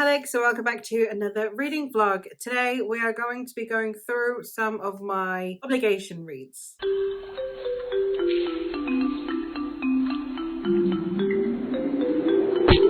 Alex, so welcome back to another reading vlog. Today we are going to be going through some of my obligation reads.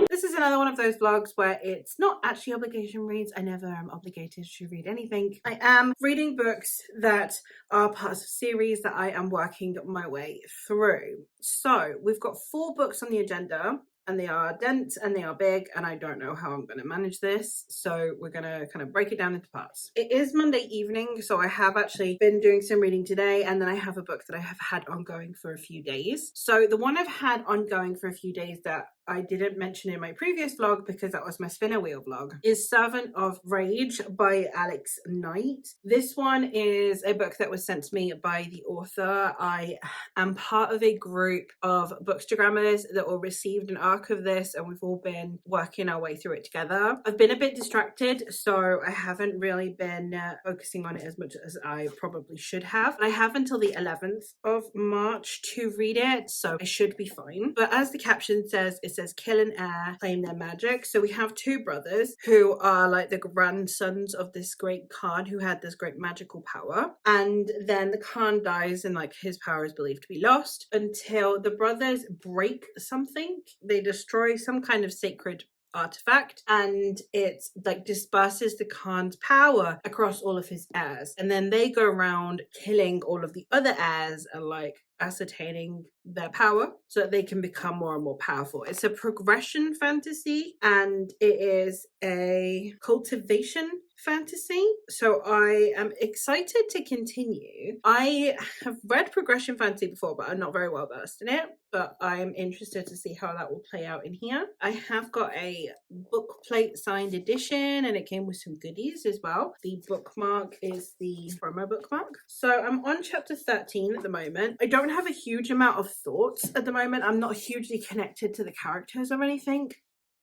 This is another one of those vlogs where it's not actually obligation reads. I never am obligated to read anything. I am reading books that are parts of a series that I am working my way through. So we've got 4 books on the agenda, and they are dense and they are big, and I don't know how I'm going to manage this, so we're going to kind of break it down into parts. It is Monday evening, so I have actually been doing some reading today, and then I have a book that I have had ongoing for a few days. So the one I've had ongoing for a few days that I didn't mention in my previous vlog because that was my spinner wheel vlog is Servant of Rage by Alex Knight. This one is a book that was sent to me by the author. I am part of a group of bookstagrammers that all received an arc of this, and we've all been working our way through it together. I've been a bit distracted, so I haven't really been focusing on it as much as I probably should have. I have until the 11th of March to read it, so I should be fine. But as the caption says, it says kill an heir, claim their magic. So we have 2 brothers who are like the grandsons of this great Khan who had this great magical power, and then the Khan dies and like his power is believed to be lost until the brothers break something. They destroy some kind of sacred artifact, and it like disperses the Khan's power across all of his heirs, and then they go around killing all of the other heirs and like ascertaining their power so that they can become more and more powerful. It's a progression fantasy, and it is a cultivation fantasy, so I am excited to continue. I have read progression fantasy before, but I'm not very well versed in it, but I'm interested to see how that will play out in here. I have got a book plate signed edition, and it came with some goodies as well. The bookmark is the promo bookmark. So I'm on chapter 13 at the moment. I don't have a huge amount of thoughts at the moment. I'm not hugely connected to the characters or anything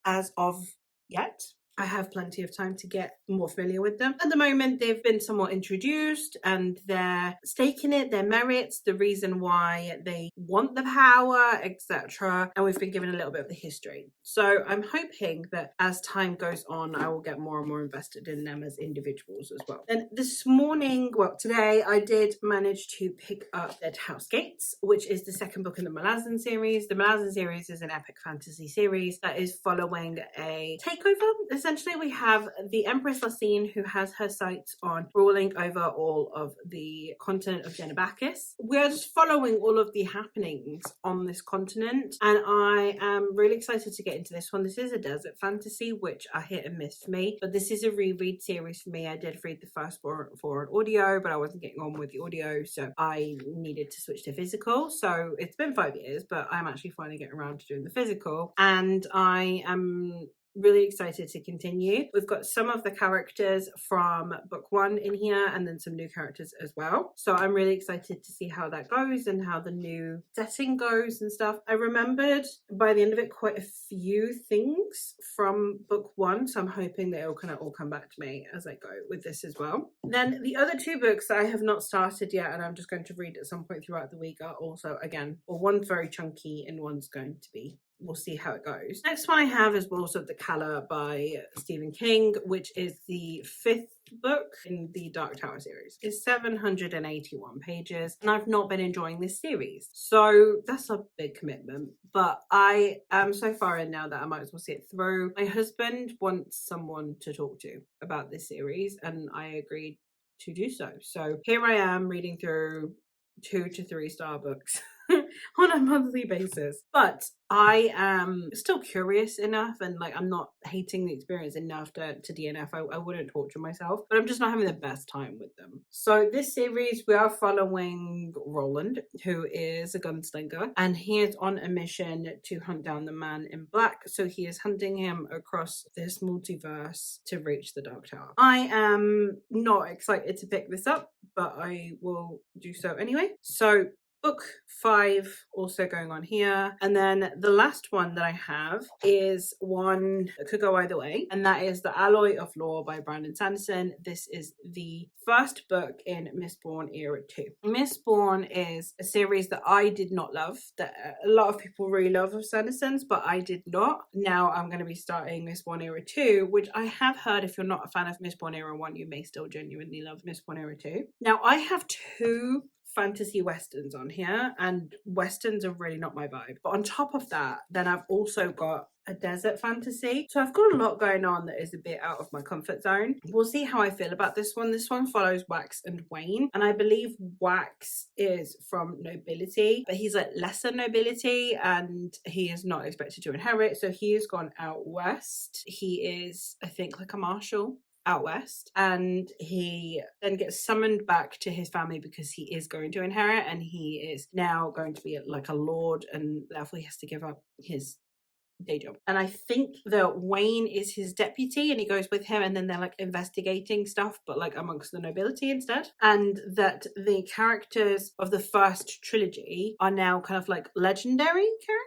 as of yet. I have plenty of time to get more familiar with them. At the moment, they've been somewhat introduced, and their stake in it, their merits, the reason why they want the power, etc. And we've been given a little bit of the history. So I'm hoping that as time goes on, I will get more and more invested in them as individuals as well. And this morning, well, today, I did manage to pick up Dead House Gates, which is the 2nd book in the Malazan series. The Malazan series is an epic fantasy series that is following a takeover. Essentially, we have the Empress Lacine, who has her sights on ruling over all of the continent of Genebakis. We're just following all of the happenings on this continent, and I am really excited to get into this one. This is a desert fantasy, which are hit and miss for me, but this is a reread series for me. I did read the first for an audio, but I wasn't getting on with the audio, so I needed to switch to physical. So it's been 5 years, but I'm actually finally getting around to doing the physical, and I am really excited to continue. We've got some of the characters from book 1 in here, and then some new characters as well. So I'm really excited to see how that goes and how the new setting goes and stuff. I remembered by the end of it quite a few things from book 1, so I'm hoping that it'll kind of all come back to me as I go with this as well. Then the other 2 books that I have not started yet, and I'm just going to read at some point throughout the week, are also, again, well, one's very chunky and one's going to be, we'll see how it goes. Next one I have is Walls of the Calla by Stephen King, which is the 5th book in the Dark Tower series. It's 781 pages, and I've not been enjoying this series, so that's a big commitment, but I am so far in now that I might as well see it through. My husband wants someone to talk to about this series, and I agreed to do so. So here I am reading through 2 to 3 star books on a monthly basis, but I am still curious enough, and like I'm not hating the experience enough to DNF. I wouldn't torture myself, but I'm just not having the best time with them. So this series, we are following Roland, who is a gunslinger, and he is on a mission to hunt down the Man in Black. So he is hunting him across this multiverse to reach the Dark Tower. I am not excited to pick this up, but I will do so anyway. So book 5 also going on here. And then the last one that I have is one that could go either way, and that is The Alloy of Law by Brandon Sanderson. This is the first book in Mistborn Era 2. Mistborn is a series that I did not love, that a lot of people really love of Sanderson's, but I did not. Now I'm going to be starting Mistborn Era 2, which I have heard if you're not a fan of Mistborn Era 1, you may still genuinely love Mistborn Era 2. Now I have two fantasy westerns on here, and westerns are really not my vibe. But on top of that, then I've also got a desert fantasy. So I've got a lot going on that is a bit out of my comfort zone. We'll see how I feel about this one. This one follows Wax and Wayne, and I believe Wax is from nobility, but he's like lesser nobility and he is not expected to inherit. So he has gone out west. He is, I think, like a marshal out west, and he then gets summoned back to his family because he is going to inherit, and he is now going to be like a lord, and therefore he has to give up his day job. And I think that Wayne is his deputy and he goes with him, and then they're like investigating stuff but like amongst the nobility instead. And that the characters of the first trilogy are now kind of like legendary characters.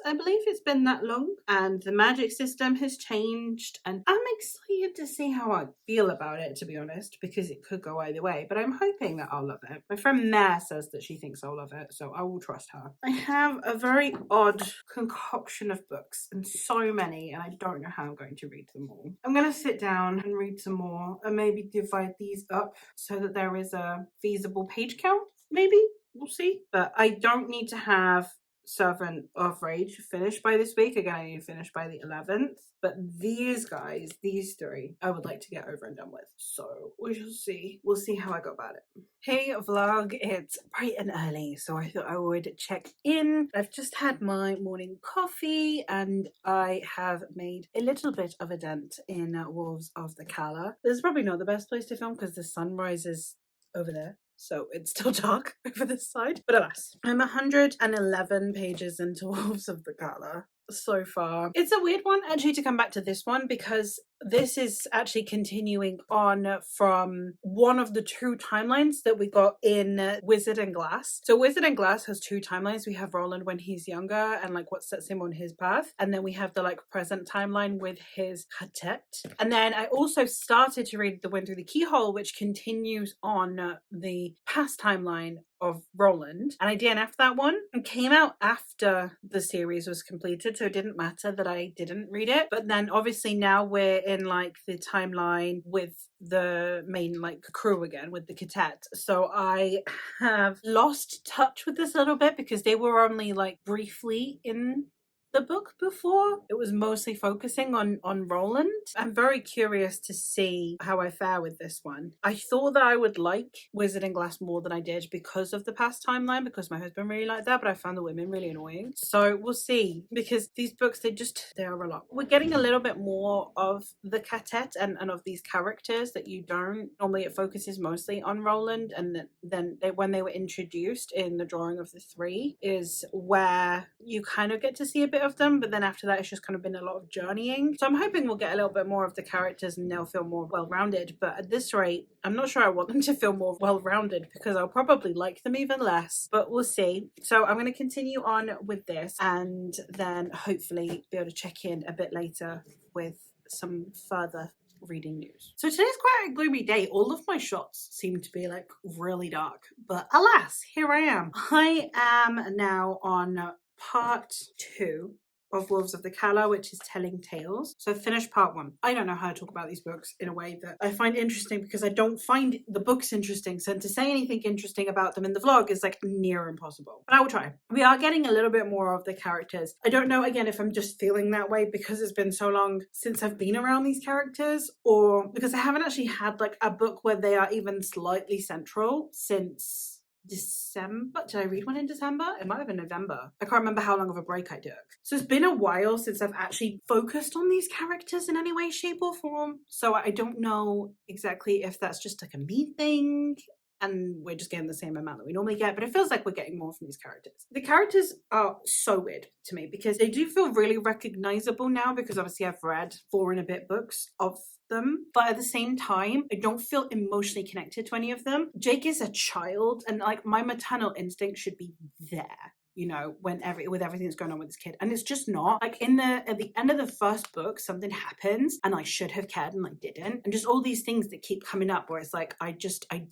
I believe it's been that long, and the magic system has changed, and I'm excited to see how I feel about it, to be honest, because it could go either way, but I'm hoping that I'll love it. My friend Mare says that she thinks I'll love it, so I will trust her. I have a very odd concoction of books, and so many, and I don't know how I'm going to read them all. I'm going to sit down and read some more and maybe divide these up so that there is a feasible page count, maybe. We'll see. But I don't need to have Servant of Rage finished by this week. Again, I need to finish by the 11th. But these guys, these three, I would like to get over and done with. So we shall see. We'll see how I go about it. Hey vlog, it's bright and early, so I thought I would check in. I've just had my morning coffee and I have made a little bit of a dent in Wolves of the Cala. This is probably not the best place to film because the sun rises over there, so it's still dark over this side. But alas, I'm 111 pages into Wolves of the Cala so far. It's a weird one actually to come back to this one because this is actually continuing on from one of the two timelines that we got in Wizard and Glass. So Wizard and Glass has two timelines. We have Roland when he's younger and like what sets him on his path, and then we have the like present timeline with his Hatet. And then I also started to read The Wind Through the Keyhole, which continues on the past timeline of Roland, and I DNF'd that one. It came out after the series was completed, so it didn't matter that I didn't read it. But then obviously now we're in like the timeline with the main like crew again, with the Cadet. So I have lost touch with this a little bit because they were only like briefly in the book before. It was mostly focusing on Roland. I'm very curious to see how I fare with this one. I thought that I would like Wizard and Glass more than I did because of the past timeline, because my husband really liked that, but I found the women really annoying. So we'll see, because these books, they are a lot. We're getting a little bit more of the Catet and of these characters that you don't. Normally it focuses mostly on Roland, and then when they were introduced in the Drawing of the Three is where you kind of get to see a bit of them, but then after that it's just kind of been a lot of journeying. So I'm hoping we'll get a little bit more of the characters and they'll feel more well-rounded, but at this rate I'm not sure I want them to feel more well-rounded because I'll probably like them even less, but we'll see. So I'm going to continue on with this and then hopefully be able to check in a bit later with some further reading news. So today's quite a gloomy day. All of my shots seem to be like really dark, but alas, here I am. I am now on part 2 of Wolves of the Cala, which is Telling Tales. So I've finished part 1. I don't know how to talk about these books in a way that I find interesting because I don't find the books interesting. So to say anything interesting about them in the vlog is like near impossible. But I will try. We are getting a little bit more of the characters. I don't know, again, if I'm just feeling that way because it's been so long since I've been around these characters, or because I haven't actually had like a book where they are even slightly central since December. Did I read one in December? It might have been November. I can't remember how long of a break I took. So it's been a while since I've actually focused on these characters in any way, shape or form. So I don't know exactly if that's just like a me thing and we're just getting the same amount that we normally get, but it feels like we're getting more from these characters. The characters are so weird to me because they do feel really recognizable now, because obviously I've read 4 and a bit books of them, but at the same time I don't feel emotionally connected to any of them. Jake is a child, and like my maternal instinct should be there, you know, with everything that's going on with this kid, and it's just not. Like at the end of the first book, something happens and I should have cared and I didn't, and just all these things that keep coming up where it's like I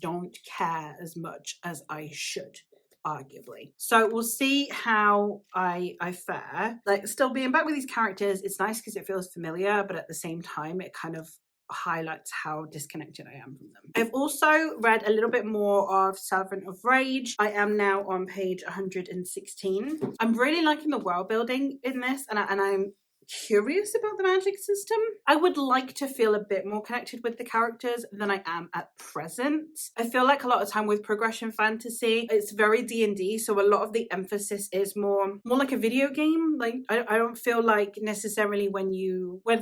don't care as much as I should, arguably. So we'll see how I fare. Like, still being back with these characters, it's nice because it feels familiar, but at the same time it kind of highlights how disconnected I am from them. I've also read a little bit more of Servant of Rage. I am now on page 116. I'm really liking the world building in this, and I'm curious about the magic system. I would like to feel a bit more connected with the characters than I am at present. I feel like a lot of time with progression fantasy, it's very D&D, so a lot of the emphasis is more like a video game. Like I don't feel like necessarily when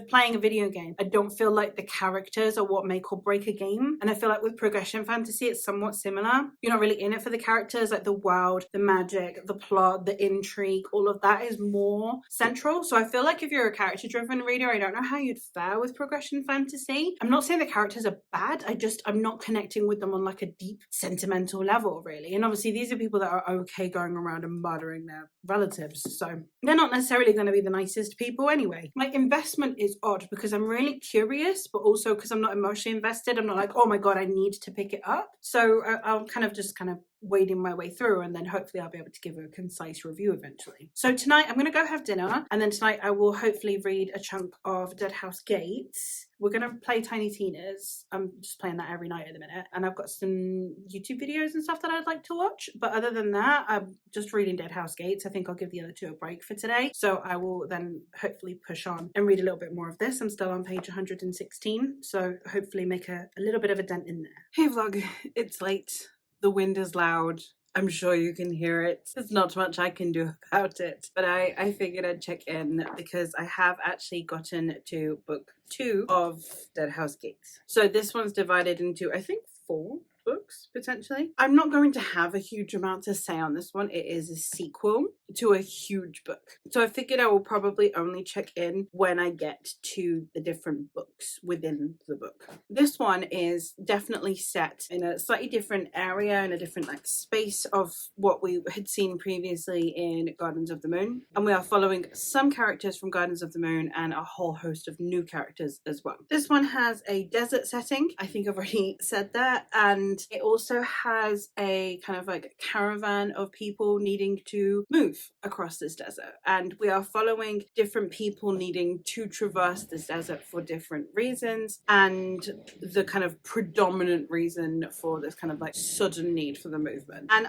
playing a video game, I don't feel like the characters are what make or break a game. And I feel like with progression fantasy, it's somewhat similar. You're not really in it for the characters, like the world, the magic, the plot, the intrigue, all of that is more central. So I feel like if you're a character driven reader, I don't know how you'd fare with progression fantasy. I'm not saying the characters are bad, I'm not connecting with them on like a deep sentimental level, really. And obviously these are people that are okay going around and murdering their relatives, so they're not necessarily going to be the nicest people anyway. My investment is odd because I'm really curious, but also because I'm not emotionally invested. I'm not like, oh my god, I need to pick it up. So I'll kind of wading my way through, and then hopefully I'll be able to give a concise review eventually. So tonight I'm going to go have dinner, and then tonight I will hopefully read a chunk of Dead House Gates. We're going to play Tiny Tina's. I'm just playing that every night at the minute, and I've got some YouTube videos and stuff that I'd like to watch, but other than that, I'm just reading Dead House Gates. I think I'll give the other 2 a break for today, so I will then hopefully push on and read a little bit more of this. I'm still on page 116, so hopefully make a little bit of a dent in there. Hey vlog, it's late. The wind is loud. I'm sure you can hear it. There's not much I can do about it, but I figured I'd check in because I have actually gotten to book 2 of Dead House Gates. So this one's divided into, I think, 4 books potentially. I'm not going to have a huge amount to say on this one. It is a sequel to a huge book, so I figured I will probably only check in when I get to the different books within the book. This one is definitely set in a slightly different area, in a different like space of what we had seen previously in Gardens of the Moon, and we are following some characters from Gardens of the Moon and a whole host of new characters as well. This one has a desert setting. I think I've already said that, and it also has a kind of like caravan of people needing to move across this desert, and we are following different people needing to traverse this desert for different reasons, and the kind of predominant reason for this kind of like sudden need for the movement. And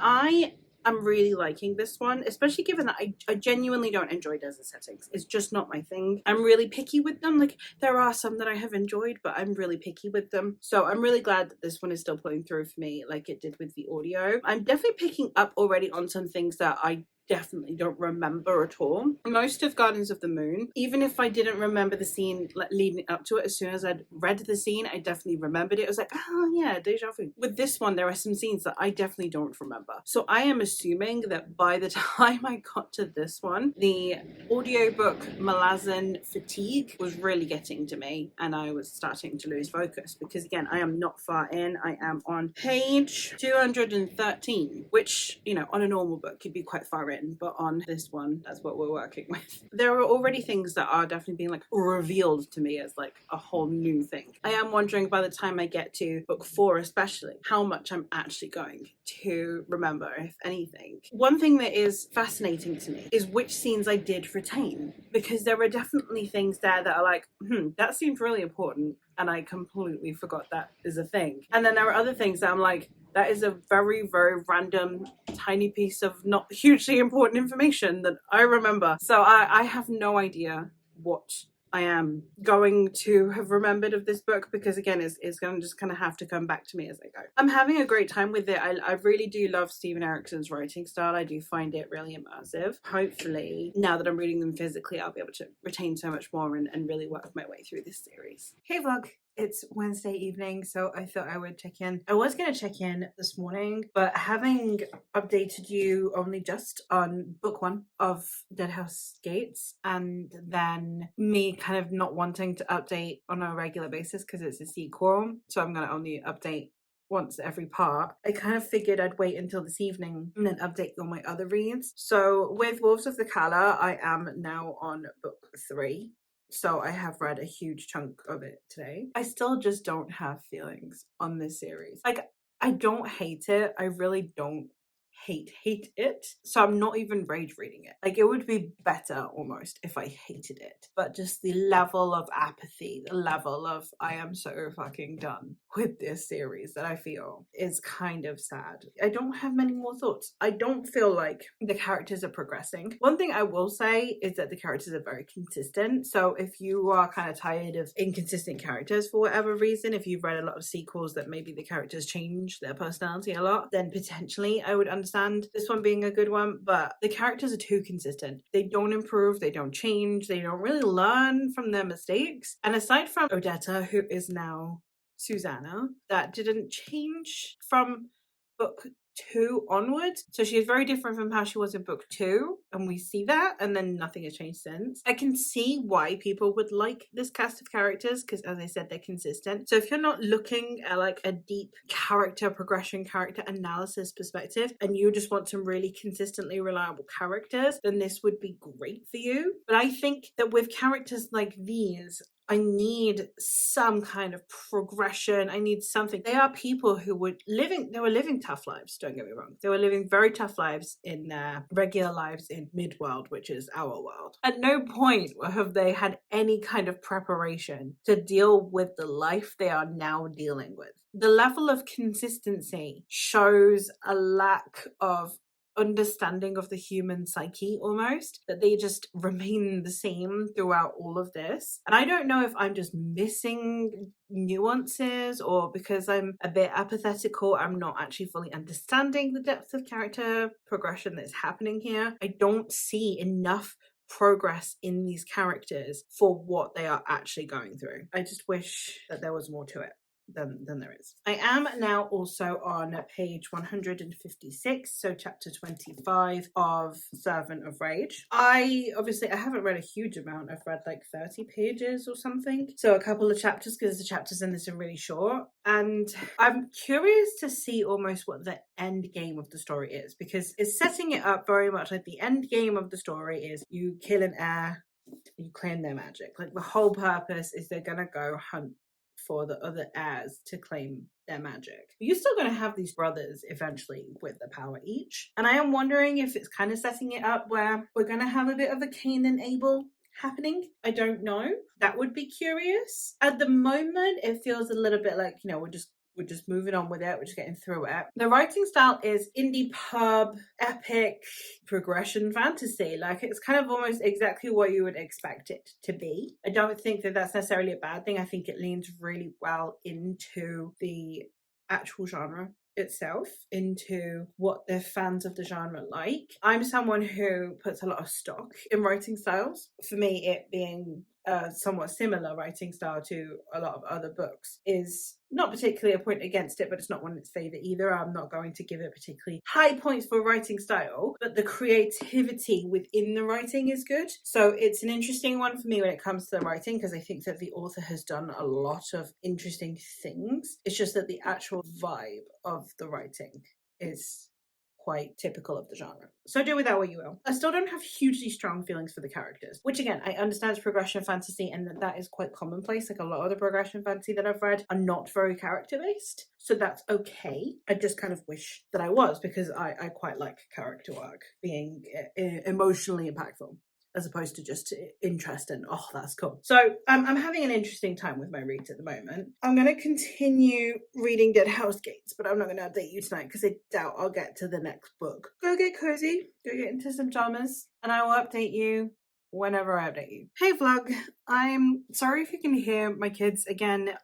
I'm really liking this one, especially given that I genuinely don't enjoy desert settings. It's just not my thing. I'm really picky with them. Like, there are some that I have enjoyed, but I'm really picky with them. So I'm really glad that this one is still pulling through for me like it did with the audio. I'm definitely picking up already on some things that I definitely don't remember at all. Most of Gardens of the Moon, even if I didn't remember the scene leading up to it, as soon as I'd read the scene, I definitely remembered it. It was like, oh yeah, deja vu. With this one, there are some scenes that I definitely don't remember. So I am assuming that by the time I got to this one, the audiobook Malazan fatigue was really getting to me, and I was starting to lose focus because, again, I am not far in. I am on page 213, which, you know, on a normal book, you'd be quite far in. But on this one, that's what we're working with. There are already things that are definitely being like revealed to me as like a whole new thing. I am wondering by the time I get to book 4 especially, how much I'm actually going to remember, if anything. One thing that is fascinating to me is which scenes I did retain, because there are definitely things there that are like, that seemed really important, and I completely forgot that is a thing. And then there are other things that I'm like, that is a very, very random, tiny piece of not hugely important information that I remember. So I have no idea what I am going to have remembered of this book, because again, it's going to just kind of have to come back to me as I go. I'm having a great time with it. I really do love Stephen Erickson's writing style. I do find it really immersive. Hopefully, now that I'm reading them physically, I'll be able to retain so much more and really work my way through this series. Hey vlog, It's Wednesday evening, so I thought I would check in. I was going to check in this morning, but having updated you only just on book one of Deadhouse Gates, and then me kind of not wanting to update on a regular basis because it's a sequel, so I'm going to only update once every part, I kind of figured I'd wait until this evening and then update on my other reads. So with Wolves of the Kala, I am now on book 3. So I have read a huge chunk of it today. I still just don't have feelings on this series. Like, I don't hate it. I really don't hate it. So I'm not even rage reading it. Like, it would be better almost if I hated it. But just the level of apathy, the level of I am so fucking done with this series that I feel is kind of sad. I don't have many more thoughts. I don't feel like the characters are progressing. One thing I will say is that the characters are very consistent. So if you are kind of tired of inconsistent characters for whatever reason, if you've read a lot of sequels that maybe the characters change their personality a lot, then potentially I would understand this one being a good one. But the characters are too consistent. They don't improve, they don't change, they don't really learn from their mistakes. And aside from Odetta, who is now Susanna, that didn't change from book 2 onwards. So she is very different from how she was in book 2, and we see that, and then nothing has changed since. I can see why people would like this cast of characters, because as I said, they're consistent. So if you're not looking at like a deep character progression, character analysis perspective, and you just want some really consistently reliable characters, then this would be great for you. But I think that with characters like these, I need some kind of progression. I need something. They are people who were living tough lives, don't get me wrong. They were living very tough lives in their regular lives in Midworld, which is our world. At no point have they had any kind of preparation to deal with the life they are now dealing with. The level of consistency shows a lack of understanding of the human psyche almost, that they just remain the same throughout all of this. And I don't know if I'm just missing nuances or because I'm a bit apathetical, I'm not actually fully understanding the depth of character progression that's happening here. I don't see enough progress in these characters for what they are actually going through. I just wish that there was more to it than there is. I am now also on page 156, so chapter 25 of Servant of Rage. I haven't read a huge amount. I've read like 30 pages or something, so a couple of chapters, because the chapters in this are really short, and I'm curious to see almost what the end game of the story is, because it's setting it up very much like the end game of the story is you kill an heir, you claim their magic. Like, the whole purpose is they're gonna go hunt for the other heirs to claim their magic. You're still going to have these brothers eventually with the power each. And I am wondering if it's kind of setting it up where we're going to have a bit of a Cain and Abel happening. I don't know. That would be curious. At the moment, it feels a little bit like, we're just moving on with it. We're just getting through it. The writing style is indie pub, epic, progression fantasy. Like, it's kind of almost exactly what you would expect it to be. I don't think that that's necessarily a bad thing. I think it leans really well into the actual genre itself, into what the fans of the genre like. I'm someone who puts a lot of stock in writing styles. For me, it being a somewhat similar writing style to a lot of other books is not particularly a point against it, but it's not one in its favour either. I'm not going to give it particularly high points for writing style, but the creativity within the writing is good. So it's an interesting one for me when it comes to the writing, because I think that the author has done a lot of interesting things. It's just that the actual vibe of the writing is quite typical of the genre. So do with that what you will. I still don't have hugely strong feelings for the characters, which again, I understand it's progression fantasy and that is quite commonplace. Like, a lot of the progression fantasy that I've read are not very character based. So that's okay. I just kind of wish that I was, because I quite like character work being emotionally impactful, as opposed to just interest and, oh, that's cool. So I'm having an interesting time with my reads at the moment. I'm going to continue reading Deadhouse Gates, but I'm not going to update you tonight because I doubt I'll get to the next book. Go get cozy, go get into some pajamas, and I will update you whenever I update you. Hey vlog, I'm sorry if you can hear my kids again.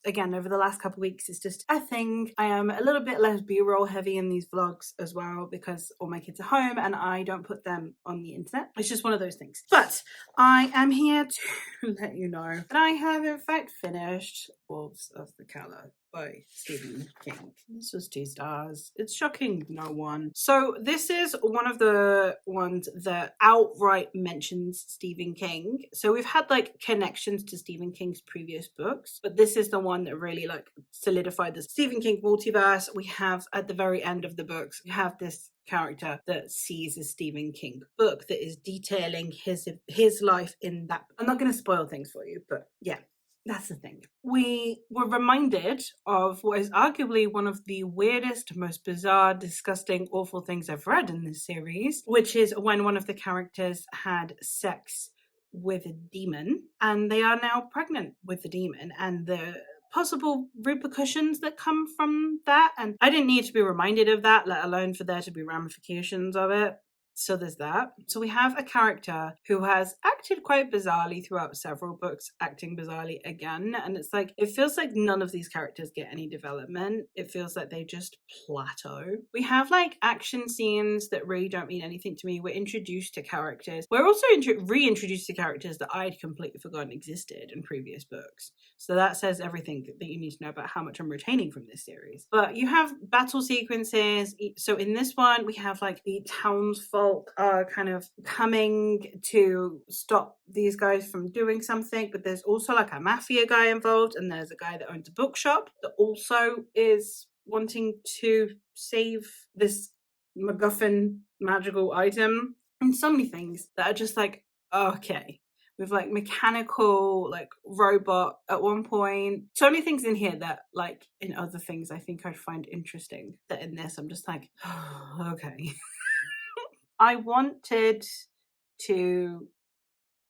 Again, over the last couple of weeks, it's just a thing. I am a little bit less b-roll heavy in these vlogs as well because all my kids are home and I don't put them on the internet. It's just one of those things. But I am here to let you know that I have in fact finished Wolves of the Calla by Stephen King. This was 2 stars. It's shocking no one. So this is one of the ones that outright mentions Stephen King. So we've had like connections to Stephen King's previous books, but this is the one that really like solidified the Stephen King multiverse. We have at the very end of the books, we have this character that sees a Stephen King book that is detailing his life in that. I'm not going to spoil things for you, but yeah. That's the thing. We were reminded of what is arguably one of the weirdest, most bizarre, disgusting, awful things I've read in this series, which is when one of the characters had sex with a demon and they are now pregnant with the demon and the possible repercussions that come from that. And I didn't need to be reminded of that, let alone for there to be ramifications of it. So there's that. So we have a character who has acted quite bizarrely throughout several books, acting bizarrely again. And it's like, it feels like none of these characters get any development. It feels like they just plateau. We have like action scenes that really don't mean anything to me. We're introduced to characters. We're also reintroduced to characters that I'd completely forgotten existed in previous books. So that says everything that you need to know about how much I'm retaining from this series. But you have battle sequences. So in this one, we have like the townsfolk are kind of coming to stop these guys from doing something, but there's also like a mafia guy involved, and there's a guy that owns a bookshop that also is wanting to save this MacGuffin magical item, and so many things that are just like, okay. With like mechanical, like robot at one point. So many things in here that like in other things I think I'd find interesting, that in this I'm just like, oh, okay. I wanted to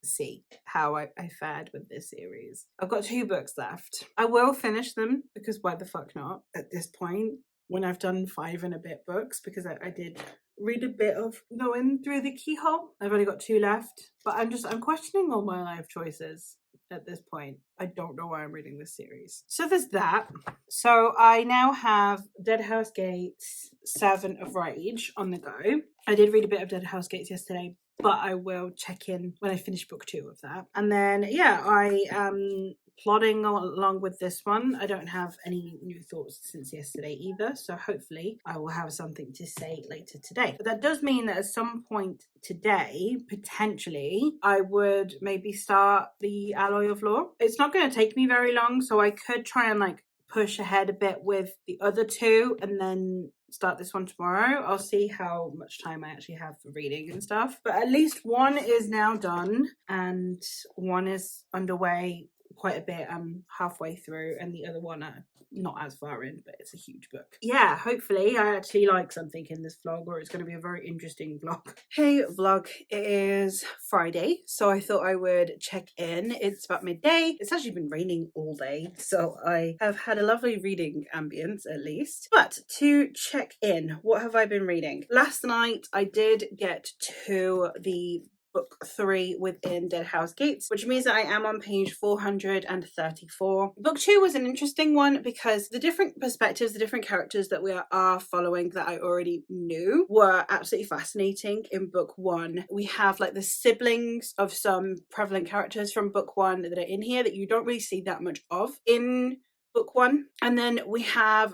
see how I fared with this series. I've got 2 books left. I will finish them because why the fuck not at this point when I've done 5 and a bit books, because I did read a bit of Going Through the Keyhole. I've only got 2 left, but I'm questioning all my life choices at this point. I don't know why I'm reading this series. So there's that. So I now have Dead House Gates, Servant of Rage on the go. I did read a bit of Dead House Gates yesterday, but I will check in when I finish book 2 of that. And then, yeah, I am plodding along with this one. I don't have any new thoughts since yesterday either, so hopefully I will have something to say later today. But that does mean that at some point today, potentially, I would maybe start the Alloy of Law. It's not going to take me very long, so I could try and like push ahead a bit with the other 2 and then start this one tomorrow. I'll see how much time I actually have for reading and stuff. But at least one is now done and one is underway quite a bit. I'm halfway through, and the other one not as far in, but it's a huge book. Yeah, hopefully I actually like something in this vlog, or it's going to be a very interesting vlog. Hey vlog, it is Friday, so I thought I would check in. It's about midday. It's actually been raining all day, so I have had a lovely reading ambience at least. But to check in, what have I been reading? Last night I did get to the book 3 within Dead House Gates, which means that I am on page 434. Book 2 was an interesting one because the different perspectives, the different characters that we are following that I already knew were absolutely fascinating in book 1. We have like the siblings of some prevalent characters from book 1 that are in here that you don't really see that much of in book 1, and then we have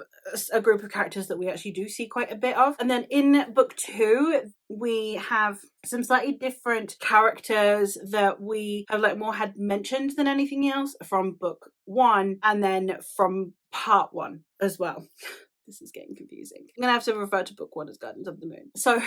a group of characters that we actually do see quite a bit of, and then in book 2 we have some slightly different characters that we have like more had mentioned than anything else from book 1 and then from part 1 as well. This is getting confusing. I'm gonna have to refer to book 1 as Gardens of the Moon. So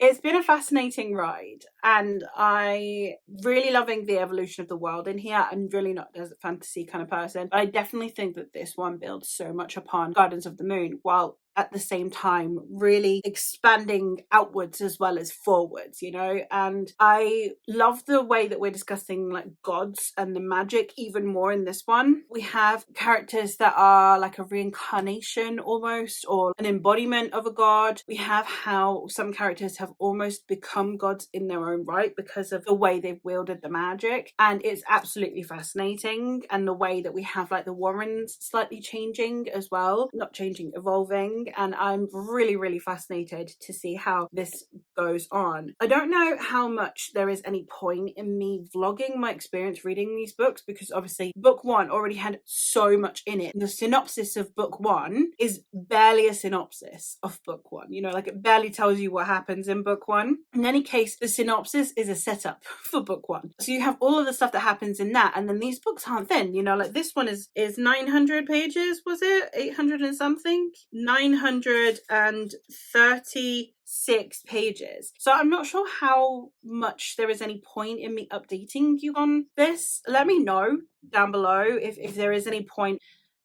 it's been a fascinating ride, and I really loving the evolution of the world in here. I'm really not a fantasy kind of person, but I definitely think that this one builds so much upon Gardens of the Moon, while at the same time really expanding outwards as well as forwards, you know. And I love the way that we're discussing like gods and the magic even more in this one. We have characters that are like a reincarnation almost, or an embodiment of a god. We have how some characters have almost become gods in their own right because of the way they've wielded the magic, and it's absolutely fascinating. And the way that we have like the Warrens slightly changing as well, not changing, evolving, and I'm really fascinated to see how this goes on. I don't know how much there is any point in me vlogging my experience reading these books, because obviously book one already had so much in it. The synopsis of book one is barely a synopsis of book one, you know, like it barely tells you what happens in book one. In any case, the synopsis is a setup for book one, so you have all of the stuff that happens in that, and then these books aren't thin, you know, like this one is 900 pages, was it 800 and something, 936 pages. So I'm not sure how much there is any point in me updating you on this. Let me know down below if there is any point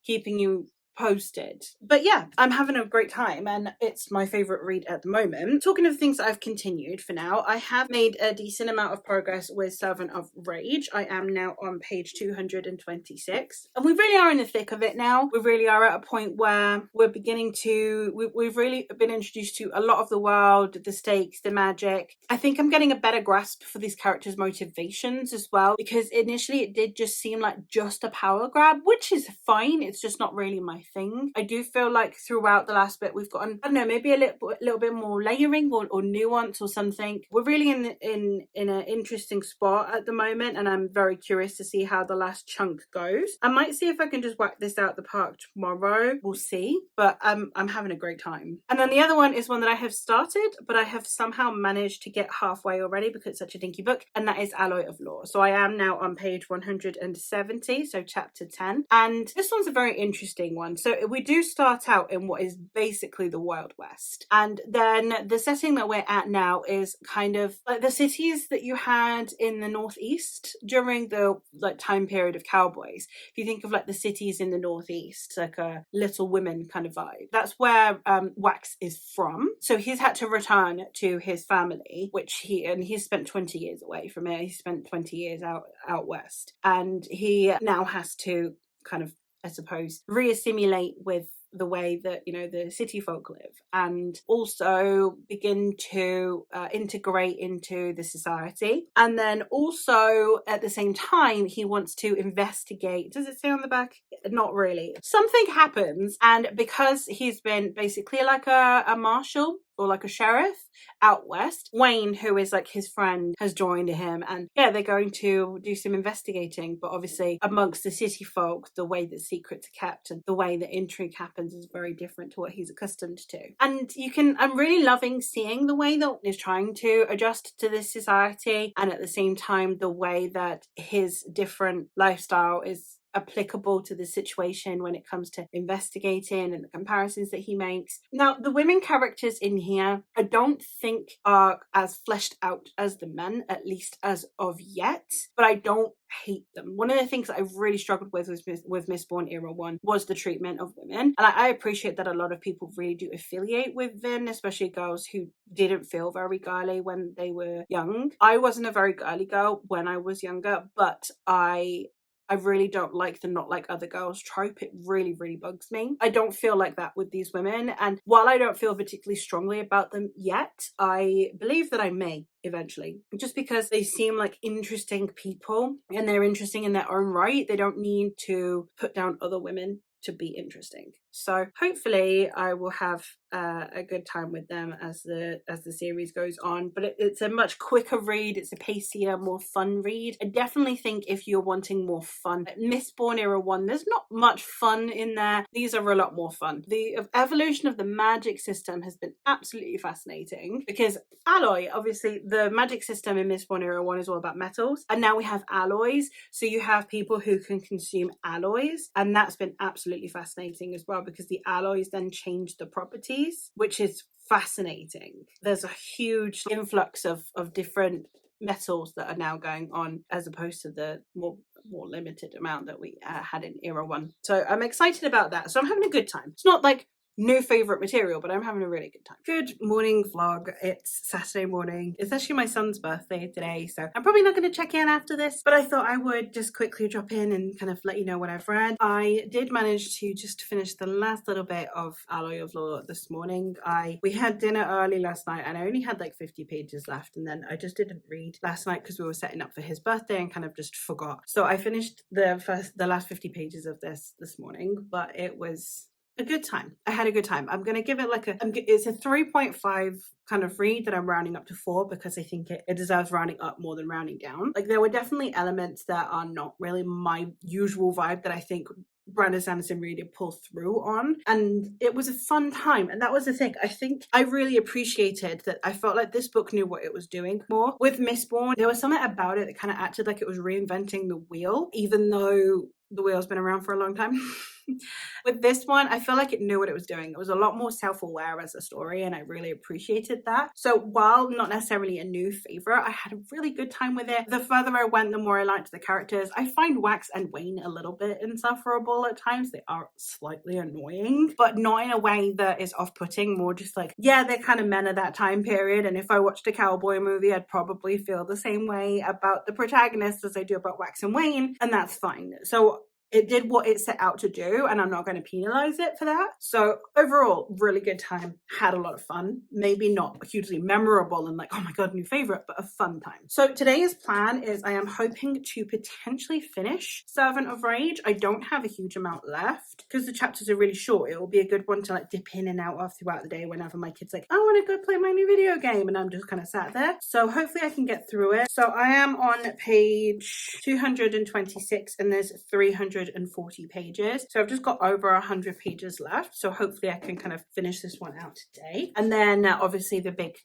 keeping you posted. But yeah, I'm having a great time and it's my favorite read at the moment. Talking of things that I've continued for now, I have made a decent amount of progress with Servant of Rage. I am now on page 226 and we really are in the thick of it now. We really are at a point where we're beginning to, we've really been introduced to a lot of the world, the stakes, the magic. I think I'm getting a better grasp for these characters' motivations as well, because initially it did just seem like just a power grab, which is fine. It's just not really my thing. I do feel like throughout the last bit we've gotten, I don't know, maybe a little bit more layering or nuance or something. We're really in an interesting spot at the moment, and I'm very curious to see how the last chunk goes. I might see if I can just whack this out the park tomorrow. We'll see, but I'm having a great time. And then the other one is one that I have started, but I have somehow managed to get halfway already because it's such a dinky book, and that is Alloy of Law. So I am now on page 170, so chapter 10, and this one's a very interesting one. So we do start out in what is basically the Wild West, and then the setting that we're at now is kind of like the cities that you had in the Northeast during the like time period of cowboys. If you think of like the cities in the Northeast, like a Little Women kind of vibe, that's where Wax is from. So he's had to return to his family, which he's spent 20 years away from it. He spent 20 years out west, and he now has to kind of, I suppose, reassimilate with the way that, you know, the city folk live, and also begin to integrate into the society. And then also at the same time he wants to investigate, does it say on the back? Not really. Something happens, and because he's been basically like a marshal or like a sheriff out west, Wayne, who is like his friend, has joined him, and yeah, they're going to do some investigating. But obviously amongst the city folk, the way that secrets are kept and the way that intrigue happens is very different to what he's accustomed to. And I'm really loving seeing the way that he's trying to adjust to this society, and at the same time the way that his different lifestyle is applicable to the situation when it comes to investigating, and the comparisons that he makes. Now, the women characters in here I don't think are as fleshed out as the men, at least as of yet, but I don't hate them. One of the things that I really struggled with Mistborn Era 1 was the treatment of women, and I appreciate that a lot of people really do affiliate with Vin, especially girls who didn't feel very girly when they were young. I wasn't a very girly girl when I was younger, but I really don't like the not like other girls trope. It really bugs me. I don't feel like that with these women, and while I don't feel particularly strongly about them yet, I believe that I may eventually, just because they seem like interesting people and they're interesting in their own right. They don't need to put down other women to be interesting. So hopefully I will have a good time with them as the series goes on. But it's a much quicker read. It's a pacier, more fun read. I definitely think if you're wanting more fun, Mistborn Era 1, there's not much fun in there. These are a lot more fun. The evolution of the magic system has been absolutely fascinating, because alloy, obviously the magic system in Mistborn Era 1 is all about metals, and now we have alloys. So you have people who can consume alloys, and that's been absolutely fascinating as well, because the alloys then change the properties, which is fascinating. There's a huge influx of different metals that are now going on, as opposed to the more limited amount that we had in Era 1. So I'm excited about that. So I'm having a good time. It's not like new favorite material, but I'm having a really good time. Good morning vlog. It's Saturday morning. It's actually my son's birthday today, so I'm probably not going to check in after this, but I thought I would just quickly drop in and kind of let you know what I've read. I did manage to just finish the last little bit of Alloy of Law this morning. We had dinner early last night and I only had like 50 pages left, and then I just didn't read last night because we were setting up for his birthday and kind of just forgot. So I finished the last 50 pages of this morning, but it was a good time. I had a good time. I'm going to give it like it's a 3.5 kind of read that I'm rounding up to 4 because I think it deserves rounding up more than rounding down. Like there were definitely elements that are not really my usual vibe that I think Brandon Sanderson really pulled through on, and it was a fun time. And that was the thing. I think I really appreciated that. I felt like this book knew what it was doing more. With Mistborn, there was something about it that kind of acted like it was reinventing the wheel, even though the wheel's been around for a long time. With this one, I feel like it knew what it was doing. It was a lot more self-aware as a story, and I really appreciated that. So while not necessarily a new favorite, I had a really good time with it. The further I went, the more I liked the characters. I find Wax and Wayne a little bit insufferable at times. They are slightly annoying, but not in a way that is off-putting, more just like, yeah, they're kind of men of that time period, and if I watched a cowboy movie, I'd probably feel the same way about the protagonist as I do about Wax and Wayne, and that's fine. So it did what it set out to do, and I'm not going to penalize it for that. So overall, really good time. Had a lot of fun. Maybe not hugely memorable and like, oh my God, new favorite, but a fun time. So today's plan is I am hoping to potentially finish Servant of Rage. I don't have a huge amount left because the chapters are really short. It will be a good one to like dip in and out of throughout the day whenever my kid's like, I want to go play my new video game, and I'm just kind of sat there. So hopefully I can get through it. So I am on page 226 and there's 340 pages. So I've just got over 100 pages left. So hopefully I can kind of finish this one out today. And then obviously the big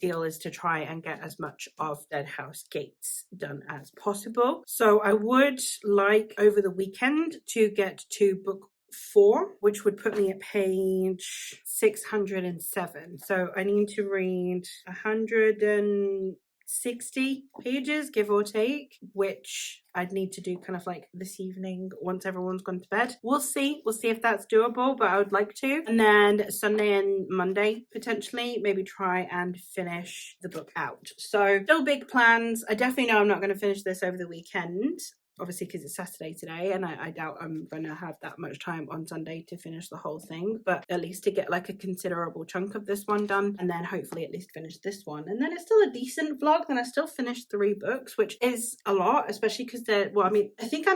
deal is to try and get as much of Dead House Gates done as possible. So I would like over the weekend to get to book 4, which would put me at page 607. So I need to read 160 pages, give or take, which I'd need to do kind of like this evening once everyone's gone to bed. We'll see if that's doable, but I would like to. And then Sunday and Monday, potentially, maybe try and finish the book out. So still big plans. I definitely know I'm not going to finish this over the weekend, obviously because it's Saturday today, and I doubt I'm gonna have that much time on Sunday to finish the whole thing, but at least to get like a considerable chunk of this one done, and then hopefully at least finish this one, and then it's still a decent vlog. Then I still finished 3 books, which is a lot, especially because they're, well, I mean, I think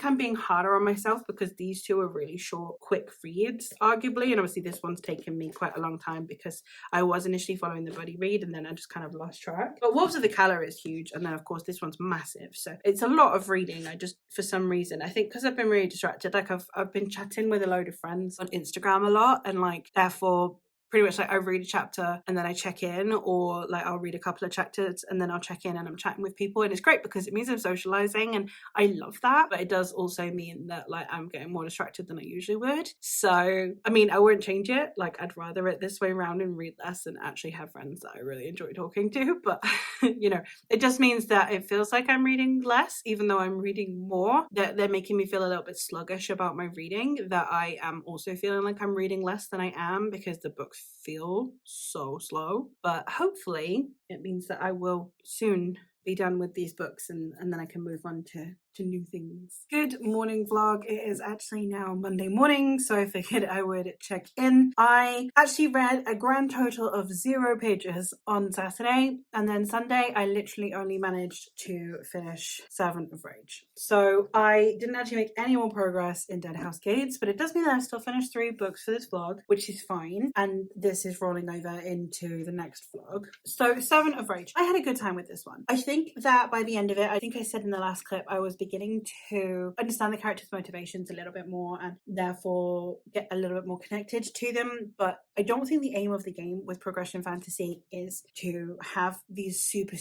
I'm being harder on myself because these 2 are really short, quick reads, arguably, and obviously this one's taken me quite a long time because I was initially following the buddy read and then I just kind of lost track. But Wolves of the Keller is huge, and then of course this one's massive, so it's a lot of reading. I just, for some reason, I think because I've been really distracted, like I've been chatting with a load of friends on Instagram a lot, and like therefore pretty much like I read a chapter and then I check in, or like I'll read a couple of chapters and then I'll check in and I'm chatting with people, and it's great because it means I'm socializing and I love that, but it does also mean that like I'm getting more distracted than I usually would. So I mean, I wouldn't change it. Like I'd rather it this way around and read less and actually have friends that I really enjoy talking to, but you know, it just means that it feels like I'm reading less, even though I'm reading more. That they're making me feel a little bit sluggish about my reading, that I am also feeling like I'm reading less than I am because the books feel so slow. But hopefully it means that I will soon be done with these books, and then I can move on to new things. Good morning vlog. It is actually now Monday morning, so I figured I would check in. I actually read a grand total of 0 pages on Saturday, and then Sunday I literally only managed to finish Servant of Rage. So I didn't actually make any more progress in Dead House Gates, but it does mean that I still finished 3 books for this vlog, which is fine, and this is rolling over into the next vlog. So Servant of Rage, I had a good time with this one. I think that by the end of it, I think I said in the last clip, I was beginning to understand the characters' motivations a little bit more and therefore get a little bit more connected to them. But I don't think the aim of the game with progression fantasy is to have these super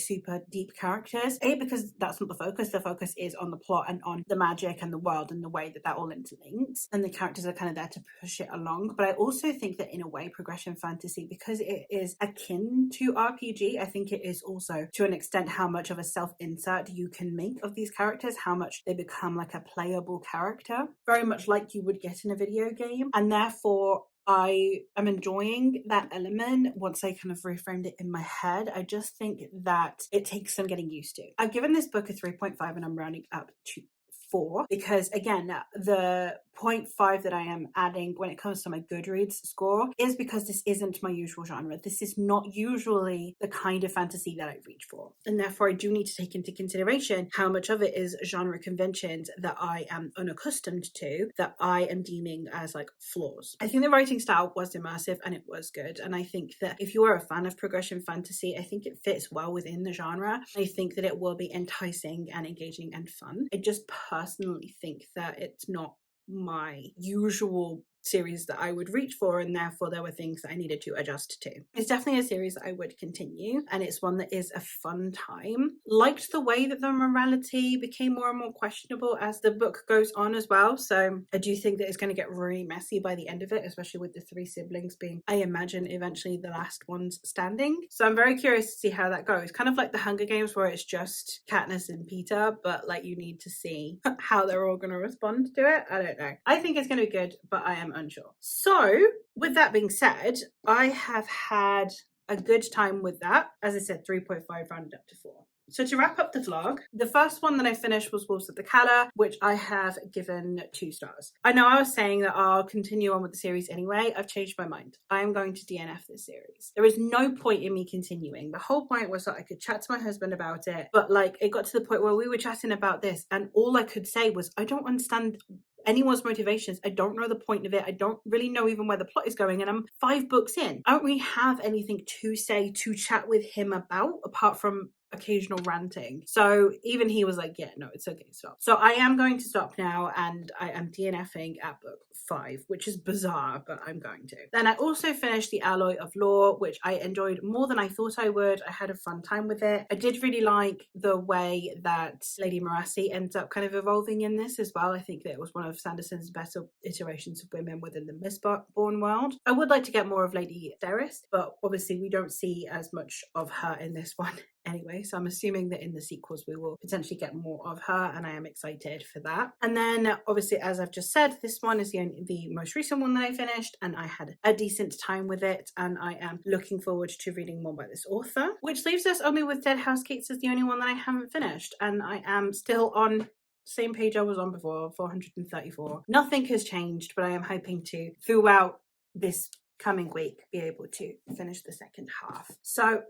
deep characters. Because that's not the focus. The focus is on the plot and on the magic and the world and the way that all interlinks, and the characters are kind of there to push it along. But I also think that in a way, progression fantasy, because it is akin to RPG, I think it is also to an extent how much of a self-insert you can make of these characters, how much they become like a playable character, very much like you would get in a video game. And therefore I am enjoying that element once I kind of reframed it in my head. I just think that it takes some getting used to. I've given this book a 3.5 and I'm rounding up to 4 because again the 0.5 that I am adding when it comes to my Goodreads score is because this isn't my usual genre. This is not usually the kind of fantasy that I reach for, and therefore I do need to take into consideration how much of it is genre conventions that I am unaccustomed to, that I am deeming as like flaws. I think the writing style was immersive and it was good, and I think that if you are a fan of progression fantasy, I think it fits well within the genre. I think that it will be enticing and engaging and fun. I just personally think that it's not my usual series that I would reach for, and therefore there were things that I needed to adjust to. It's definitely a series that I would continue, and it's one that is a fun time. Liked the way that the morality became more and more questionable as the book goes on as well, so I do think that it's going to get really messy by the end of it, especially with the 3 siblings being, I imagine, eventually the last ones standing. So I'm very curious to see how that goes. Kind of like the Hunger Games where it's just Katniss and Peter, but like you need to see how they're all going to respond to it. I don't know. I think it's going to be good, but I am unsure. So with that being said, I have had a good time with that. As I said, 3.5 rounded up to 4. So to wrap up the vlog, the first one that I finished was Wolves of the Calla, which I have given 2 stars. I know I was saying that I'll continue on with the series anyway. I've changed my mind. I am going to DNF this series. There is no point in me continuing. The whole point was that I could chat to my husband about it, but like it got to the point where we were chatting about this and all I could say was, I don't understand anyone's motivations. I don't know the point of it. I don't really know even where the plot is going, and I'm 5 books in. I don't really have anything to say, to chat with him about, apart from occasional ranting. So even he was like, yeah, no, it's okay, stop. So I am going to stop now, and I am DNFing at book 5, which is bizarre, but I'm going to. Then I also finished The Alloy of Law, which I enjoyed more than I thought I would. I had a fun time with it. I did really like the way that Lady Morassi ends up kind of evolving in this as well. I think that it was one of Sanderson's better iterations of women within the Mistborn world. I would like to get more of Lady Therys, but obviously we don't see as much of her in this one anyway, so I'm assuming that in the sequels we will potentially get more of her, and I am excited for that. And then obviously, as I've just said, this one is the most recent one that I finished, and I had a decent time with it, and I am looking forward to reading more by this author, which leaves us only with Dead House Gates as the only one that I haven't finished, and I am still on same page I was on before, 434. Nothing has changed, but I am hoping to, throughout this coming week, be able to finish the second half. So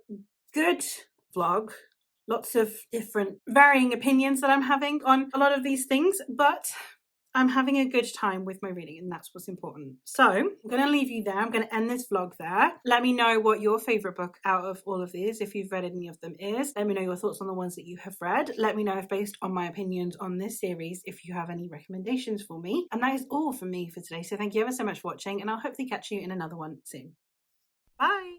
good vlog, lots of different varying opinions that I'm having on a lot of these things, but I'm having a good time with my reading, and that's what's important. So I'm going to leave you there. I'm going to end this vlog there. Let me know what your favorite book out of all of these, if you've read any of them, is. Let me know your thoughts on the ones that you have read. Let me know if, based on my opinions on this series, if you have any recommendations for me. And that is all from me for today. So thank you ever so much for watching, and I'll hopefully catch you in another one soon. Bye.